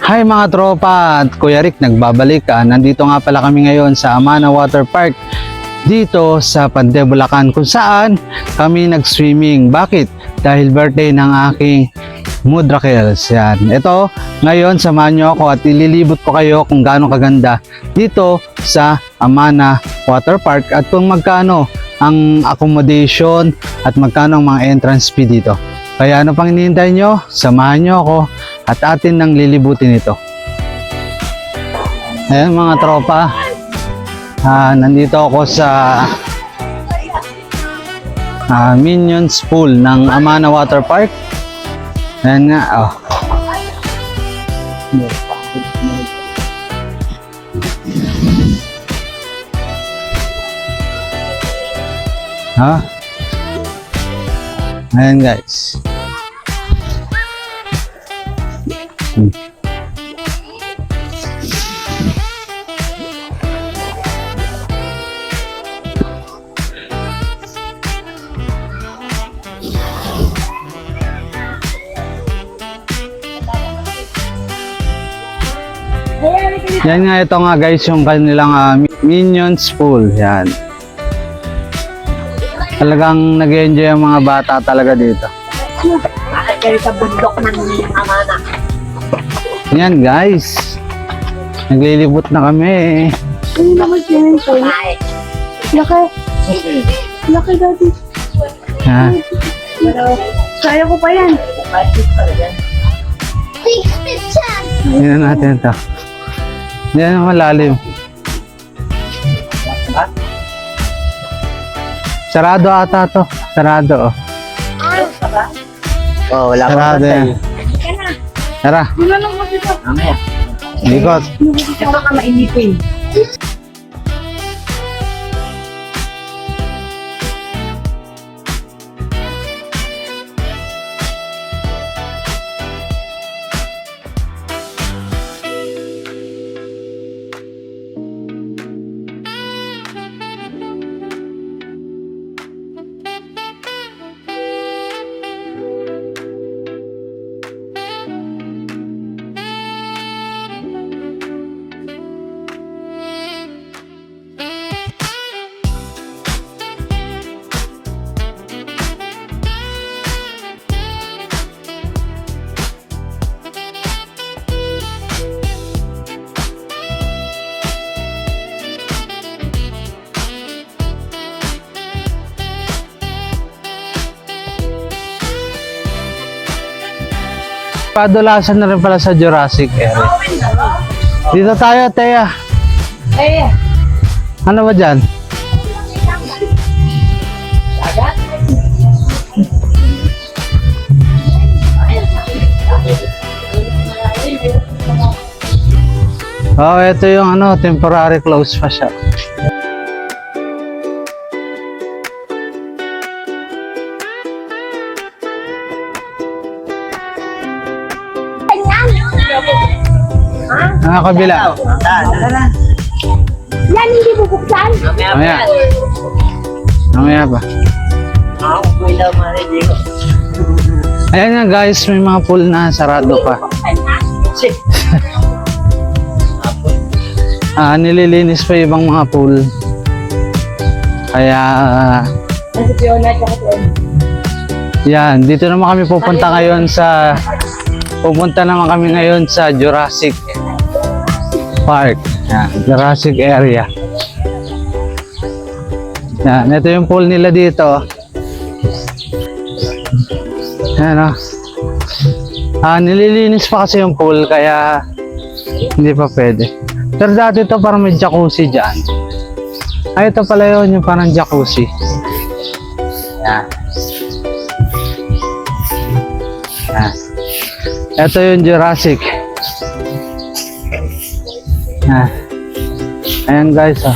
Hi mga tropa at Kuya Rick, nagbabalik ka. Nandito nga pala kami ngayon sa Amana Water Park dito sa Pande, Bulacan, kung saan kami nag-swimming. Bakit? Dahil birthday ng aking Mudrakels. Yan. Ito, ngayon samahan nyo ako at ililibot ko kayo kung gaano kaganda dito sa Amana Water Park at kung magkano ang accommodation at magkano ang mga entrance fee dito. Kaya ano pang hinihintay nyo? Samahan nyo ako at atin nang lilibutin ito. Ayan mga tropa, nandito ako sa Minions Pool ng Amana Water Park. Ayan nga, oh. Ayan guys. Yan nga, ito nga guys yung kanilang Minions Pool. Yan. Talagang nag-enjoy ang mga bata talaga dito. Nakakari sa bundok ng Amana. Yan guys. Naglilibot na kami. Ano naman swimming pool? Laki. Laki dati. Ha. Kaya ko pa yan. Tingnan natin ito. Yan ang malalim. Sarado ata to. Sarado, oh. Oh, wala pa Sarado yan. Tara, Wala lang kasi pa. likot. Ito ka mainipin. Padulasan na rin pala sa Jurassic area. Dito tayo, Teya. Eh, Ano ba dyan? Oh, ito yung temporary close pa siya. Kabila. Yan, hindi bubuksan. Mamaya. Mamaya pa. Ayan nga guys, may mga pool na sarado pa. Nililinis pa yung ibang mga pool. Kaya yan, dito naman kami pupunta ngayon sa Jurassic Park. Yan, Jurassic area. Yan, ito yung pool nila dito. Yan, nililinis pa kasi yung pool kaya hindi pa pwede. Pero dati ito parang may jacuzzi dyan. Ay, ito pala yun, yung parang jacuzzi. Yan. Yan. Ito yung Jurassic. Ayan guys, oh.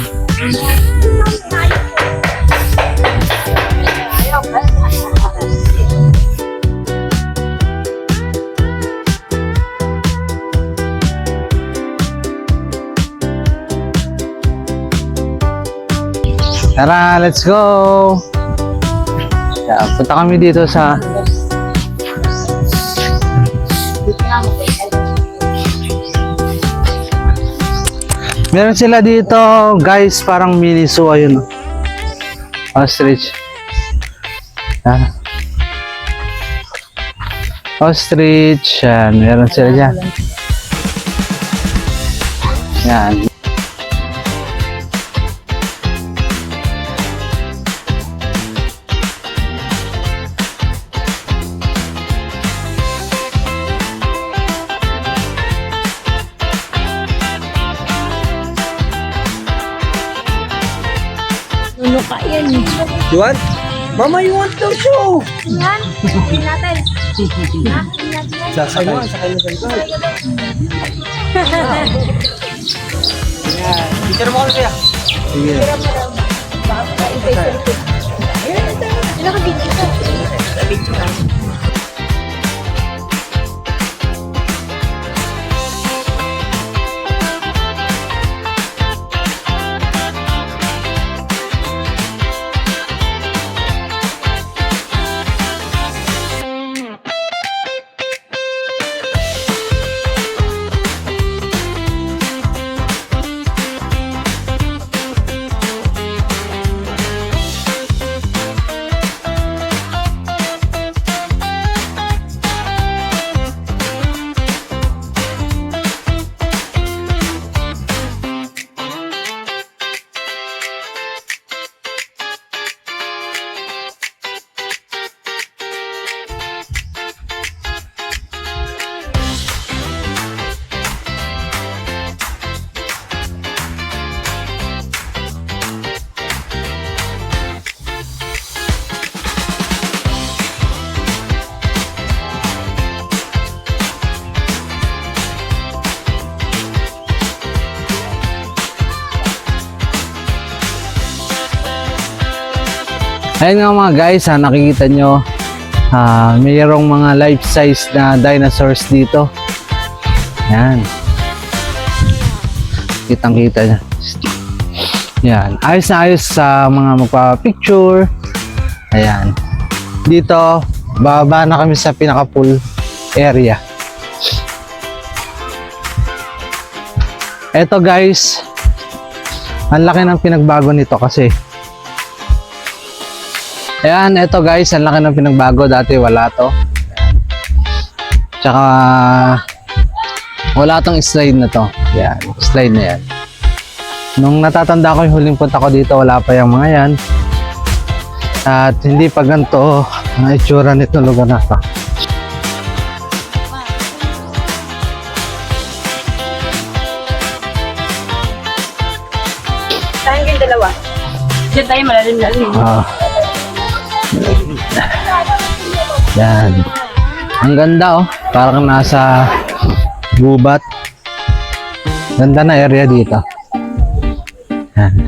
Tara, let's go! Punta kami dito sa Meron sila dito, guys, parang mini zoo, ayun. Ostrich. Ah. Ostrich, yan. Meron sila dyan. Yan. Nuno ka yan. You want? Mama, you want to show? Yan. Tingnan natin. Sakay mo, sakay mo sa likod. Yan. Picture mo kami kuya. Sige. Nakabidyo ka. Ayun nga mga guys, nakikita nyo, mayroong mga life size na dinosaurs dito. Yan. Kitang kita nyo. Yan. Ayos na ayos sa mga magpa-picture. Ayan. Dito, bababa na kami sa pinaka-pool area. Eto guys, ang laki ng pinagbago nito kasi ayan, eto guys, ang laki ng pinagbago. Dati wala to. Tsaka wala tong slide na to. Yan, slide na yan. Nung natatanda ko yung huling punta ko dito, wala pa yung mga yan. At hindi pa ganito ang itsura nito lugar na to. Saan kayong dalawa? Diyan tayo malalim-lalim. Yan. Ang ganda oh. Parang nasa gubat. Ganda na area dito. Yan.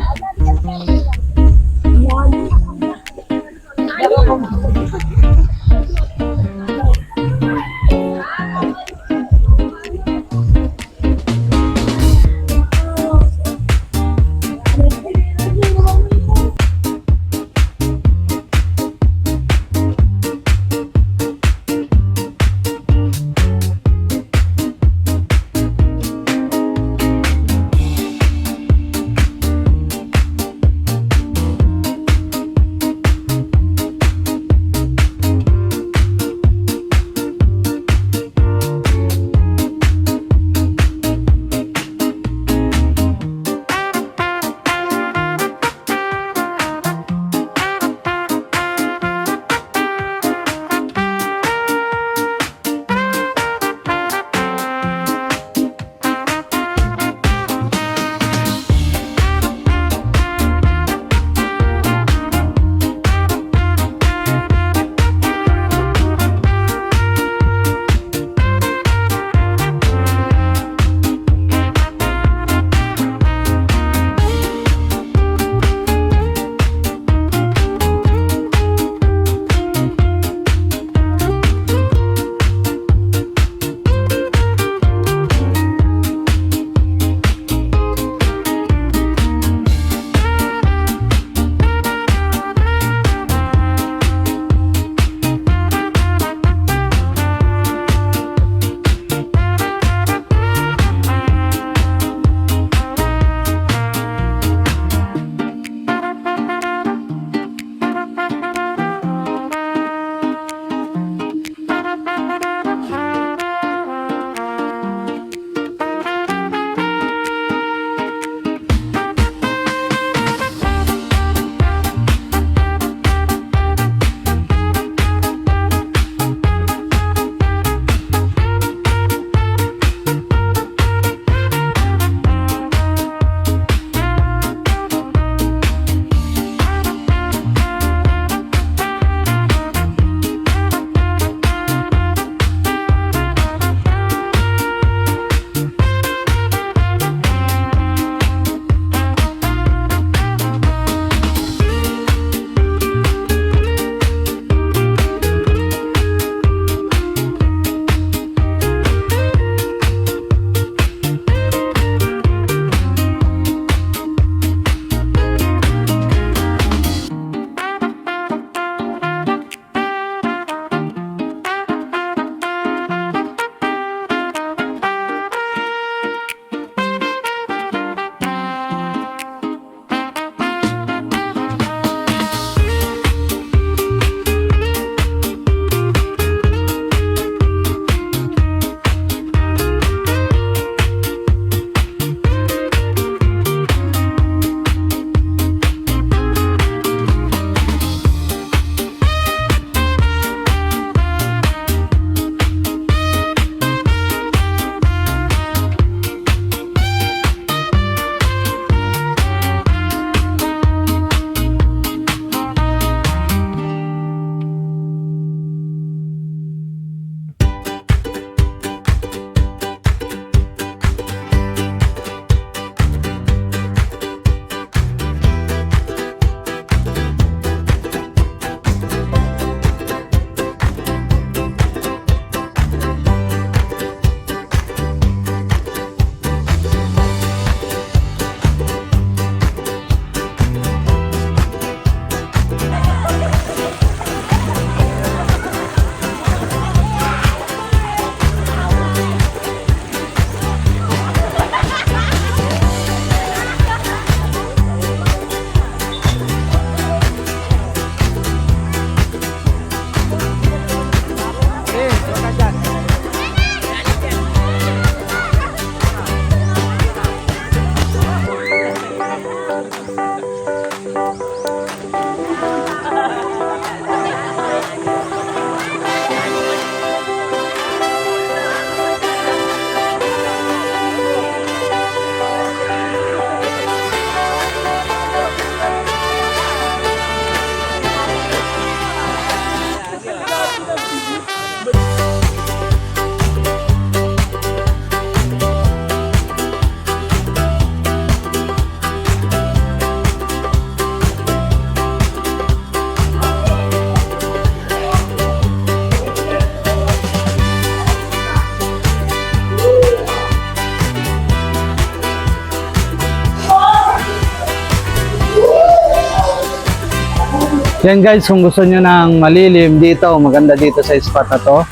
Yan guys, kung gusto nyo ng malilim dito, maganda dito sa spot na to,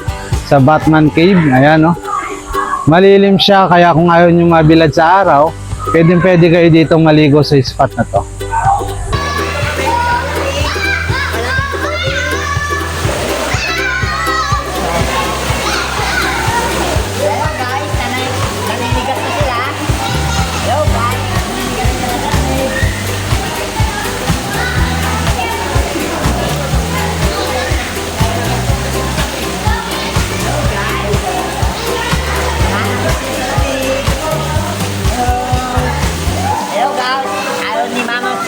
sa Batman Cave, ayan no. Malilim siya, kaya kung ayaw nyo mabilad sa araw, pwede kayo dito maligo sa spot na to. Hello guys, naninigas na sila. Hello guys, naninigas na sila. Hello guys, ayaw ni Mama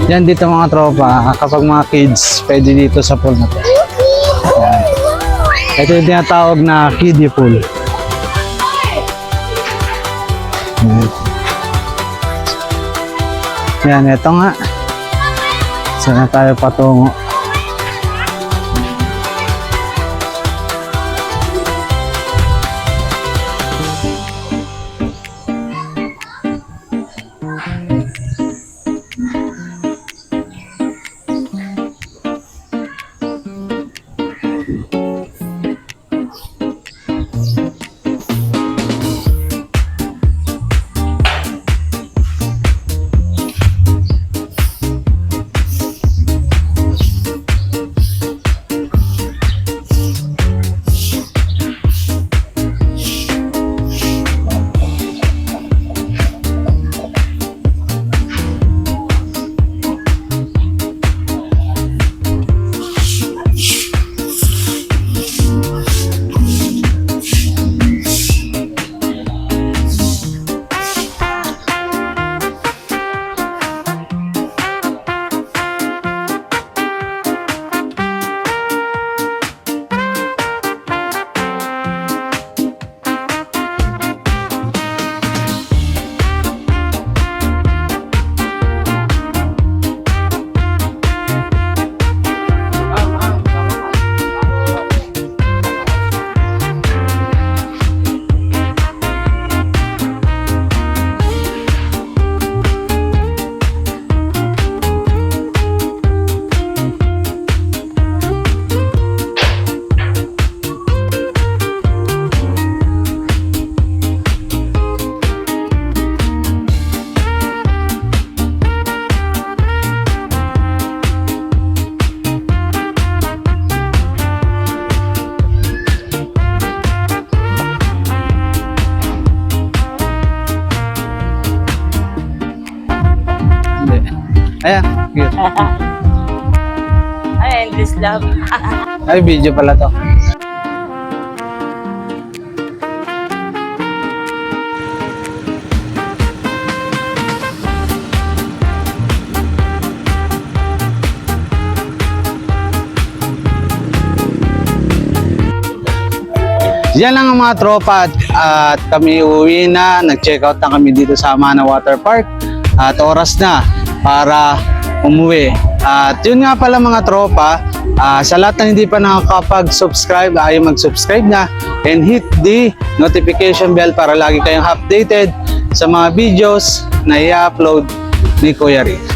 Yan dito mga tropa, kapag mga kids, pwede dito sa pool na to. Yan. Ito yung tinatawag na kiddie pool. Yan, ito nga. Saan na tayo patungo? Ayan, here. Ay, endless love. Ay, video pala to. Yan lang ang mga tropa at kami uwi na. Nag-check out na kami dito sa Amana Water Park at oras na para umuwi. At yun nga pala mga tropa, sa lahat na hindi pa nakakapag-subscribe, ay mag-subscribe na and hit the notification bell para lagi kayong updated sa mga videos na i-upload ni Kuya Rick.